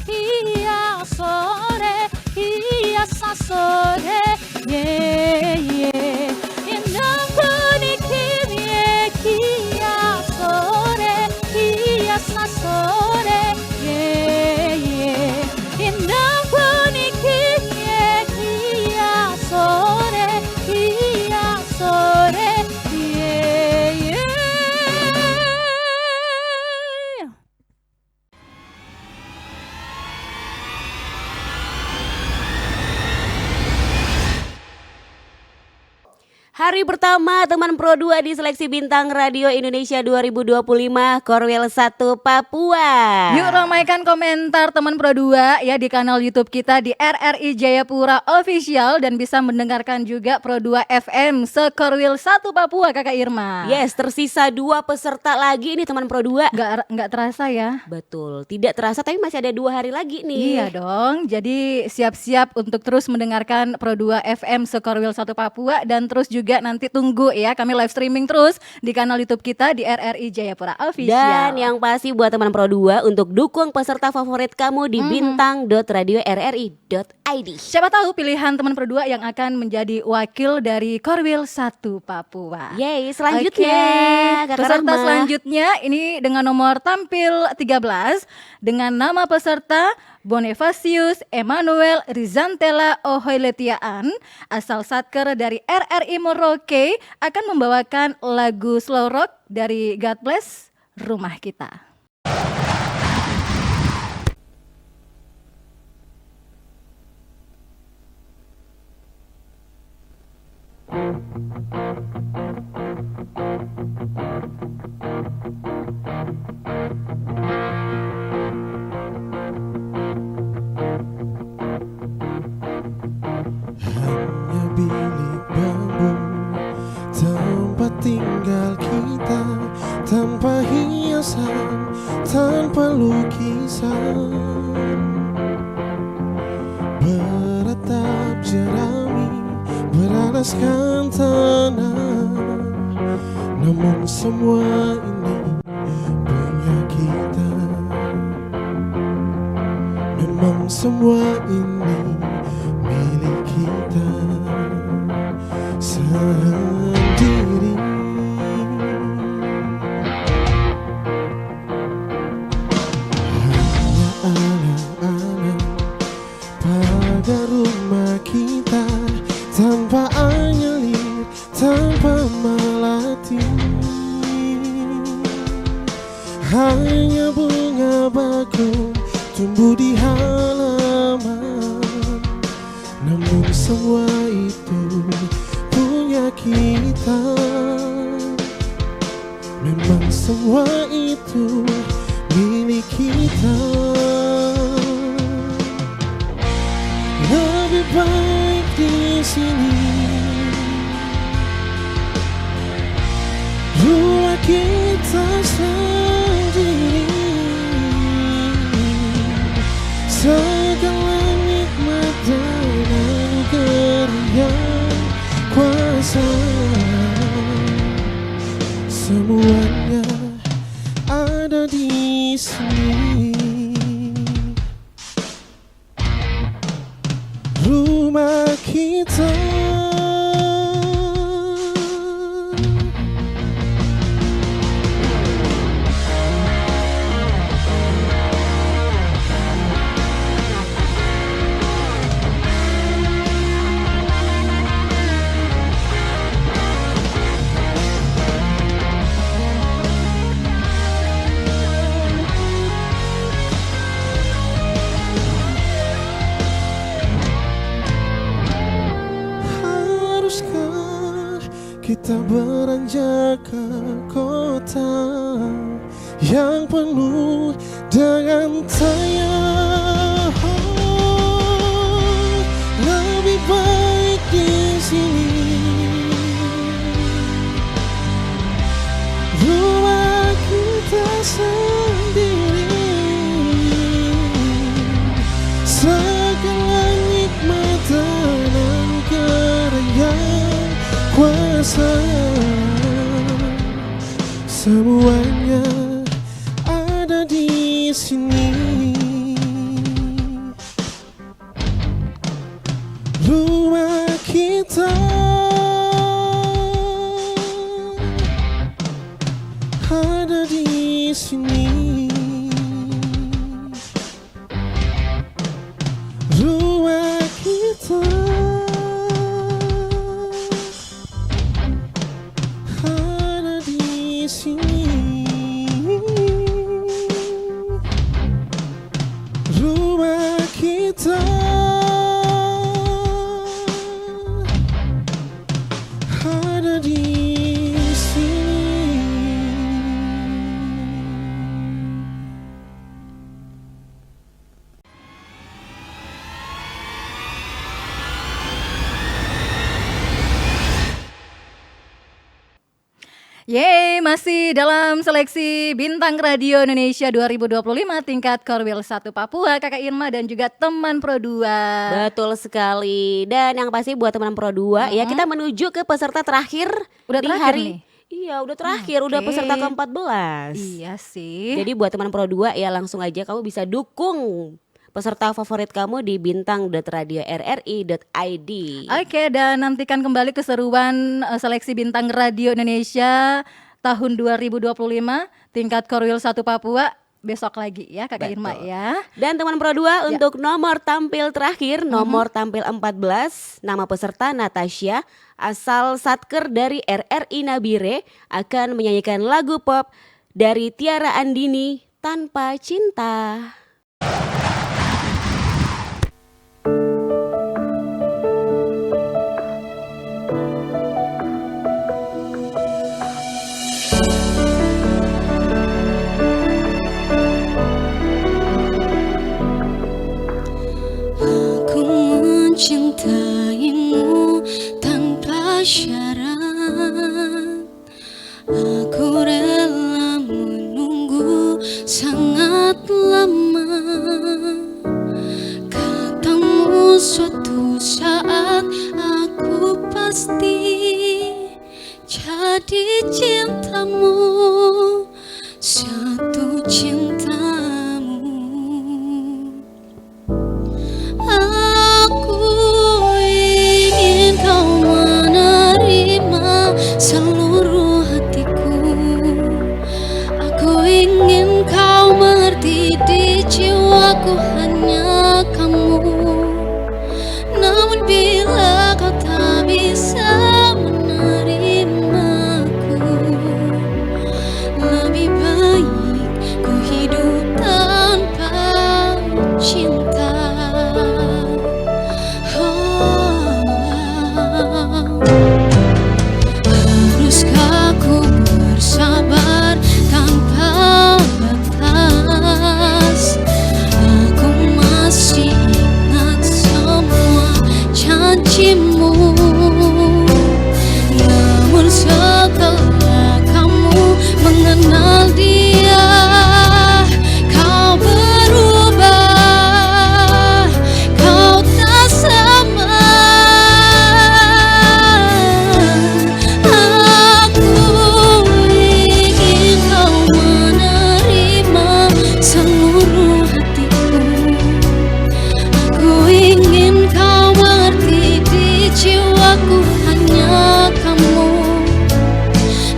kia sore, kia sa sore, yeah, yeah. Inaku ni kimi kia sore, kia sa sore, yeah, yeah. Inaku ni kimi kia sore, kia sore, yeah, yeah. Hari pertama teman Pro 2 di seleksi bintang Radio Indonesia 2025 Korwil 1 Papua. Yuk ramaikan komentar teman Pro 2 ya di kanal YouTube kita di RRI Jayapura Official dan bisa mendengarkan juga Pro 2 FM se-Korwil 1 Papua Kakak Irma. Yes, tersisa 2 peserta lagi nih teman Pro 2. Nggak terasa ya. Betul, tidak terasa tapi masih ada 2 hari lagi nih. Iya dong, jadi siap-siap untuk terus mendengarkan Pro 2 FM se-Korwil 1 Papua dan terus juga nanti tunggu ya kami live streaming terus di kanal YouTube kita di RRI Jayapura Official. Dan yang pasti buat teman Pro 2 untuk dukung peserta favorit kamu di bintang.radio.rri.id. Siapa tahu pilihan teman Pro 2 yang akan menjadi wakil dari Korwil 1 Papua. Yeay, selanjutnya Oke, Kakak peserta Rahma. selanjutnya ini dengan nomor tampil 13 dengan nama peserta Bonifacius Emmanuel Rizantela Ohoiletiaan asal Satker dari RRI Merauke akan membawakan lagu slow rock dari God Bless Rumah Kita. hiasan tanpa lukisan, beratap jerami beralaskan tanah. Namun semua ini punya kita. Memang semua ini milik kita sendiri. Hanya anak-anak pada rumah kita, tanpa anyelir, tanpa melati. Hanya bunga bakung tumbuh di halaman. Namun semua itu punya kita. Memang semua itu milik kita. Lebih baik di sini, rumah kita sendiri. Segala nikmat dan anugerah yang kuasa, semuanya ada di sini. Rumah kita. Haruskah kita beranjak ke kota yang penuh dengan tayang? Lebih baik di sini, rumah kita sendiri. Segala nikmat dan anugerah yang kuasa, semuanya ada di sini. Rumah kita ada di sini. Rumah kita ada di sini. Rumah kita ada di sini. Yeay, masih dalam seleksi Bintang Radio Indonesia 2025 tingkat Korwil 1 Papua, Kakak Irma dan juga teman Pro 2. Betul sekali. Dan yang pasti buat teman Pro 2 ya, kita menuju ke peserta terakhir. Udah di terakhir hari nih? Iya, udah terakhir, udah Oke. peserta ke-14. Iya sih. Jadi buat teman Pro 2 ya, langsung aja kamu bisa dukung peserta favorit kamu di bintang.radio.rri.id. Oke, dan nantikan kembali keseruan seleksi Bintang Radio Indonesia tahun 2025 tingkat Korwil 1 Papua besok lagi ya Kakak Irma ya. Dan teman Pro 2 untuk nomor tampil terakhir, nomor tampil 14, nama peserta Natasha, asal Satker dari RRI Nabire, akan menyanyikan lagu pop dari Tiara Andini, Tanpa Cinta. Aku mencintaimu tanpa syarat. Aku rela menunggu sangat lama. Katamu suatu saat aku pasti jadi cintamu, satu cintamu. Aku ingin kau menerima seluruh hatiku. Aku ingin kau mengerti di jiwaku hanya kamu. Namun bila kau tak bisa menerimaku, lebih baik ku hidup tanpa cinta. Haruskah ku bersabar tanpa batas? Aku masih ingat semua janjimu. Namun setelah kamu mengenal dia, kau berubah, kau tak sama. Aku ingin kau menerima seluruh hatiku. Aku ingin kau mengerti di jiwaku hanya kamu.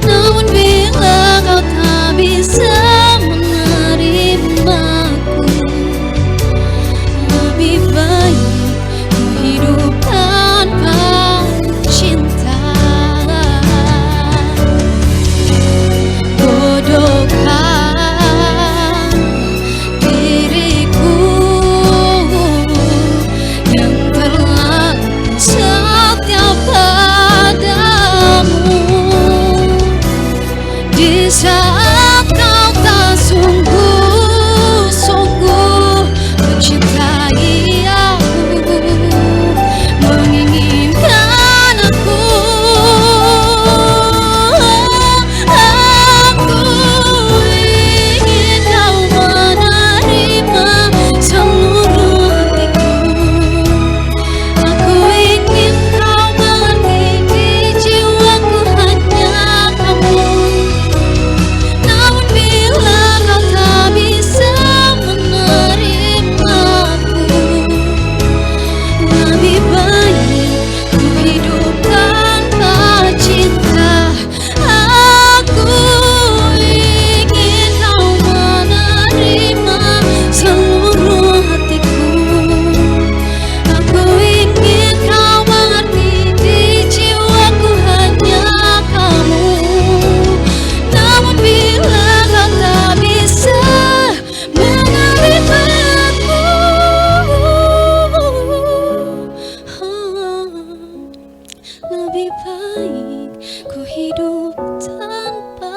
Namun bila kau tak bisa menerimaku, lebih baik ku hidup tanpa cinta. Bodohkah diriku yang terlalu setia padamu. Di saat kau tak sungguh-sungguh mencintai aku, menginginkan aku. Aku ingin kau menerima seluruh hatiku. Aku ingin kau mengerti di jiwaku hanya kamu. Namun bila kau tak bisa menerimaku, lebih baik ku hidup tanpa cinta. Aku ingin kau menerima seluruh hatiku. Aku ingin kau mengerti di jiwaku hanya kamu. Namun bila kau tak bisa menerimaku, lebih baik ku hidup tanpa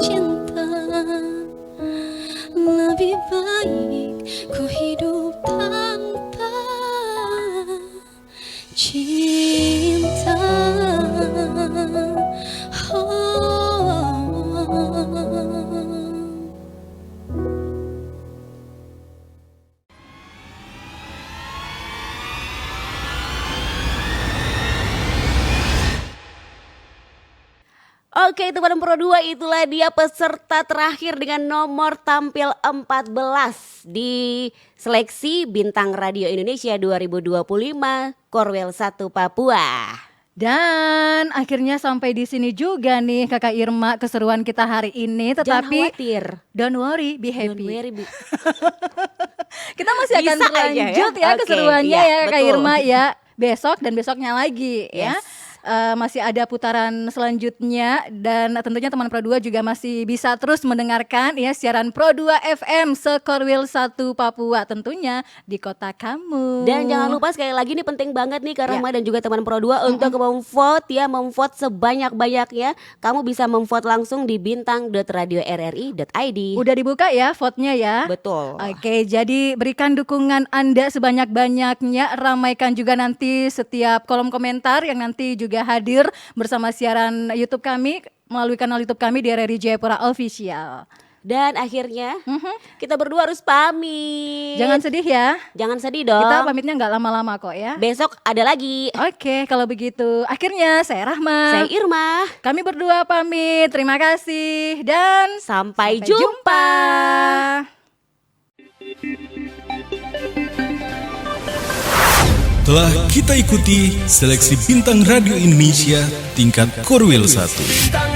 cinta. Lebih baik ku hidup tanpa cinta. Oke teman Pro 2, itulah dia peserta terakhir dengan nomor tampil 14 di seleksi Bintang Radio Indonesia 2025 Korwil 1 Papua. Dan akhirnya sampai di sini juga nih Kakak Irma keseruan kita hari ini. Jangan Tetapi khawatir. don't worry, be Don't happy. worry, Kita masih akan Bisa aja berlanjut ya. ya, Oke, keseruannya iya, ya Kakak betul. Irma ya. Besok dan besoknya lagi ya. Yes. Masih ada putaran selanjutnya dan tentunya teman Pro 2 juga masih bisa terus mendengarkan ya siaran Pro 2 FM Sekorwil 1 Papua tentunya di kota kamu. Dan jangan lupa sekali lagi nih penting banget nih Kak Rahma dan juga teman Pro 2 untuk memvote ya, memvote sebanyak-banyaknya. Kamu bisa memvote langsung di bintang.radio.rri.id. Udah dibuka ya vote-nya ya. Betul. Oke, jadi berikan dukungan Anda sebanyak-banyaknya. Ramaikan juga nanti setiap kolom komentar yang nanti juga hadir bersama siaran YouTube kami melalui kanal YouTube kami di RRI Jayapura Official. Dan akhirnya kita berdua harus pamit. Jangan sedih ya. Jangan sedih dong. Kita pamitnya nggak lama-lama kok ya. Besok ada lagi. Oke, kalau begitu. Akhirnya saya Rahma. Saya Irma. Kami berdua pamit. Terima kasih dan Sampai jumpa. Telah kita ikuti seleksi bintang radio Indonesia tingkat Korwil 1. Bintang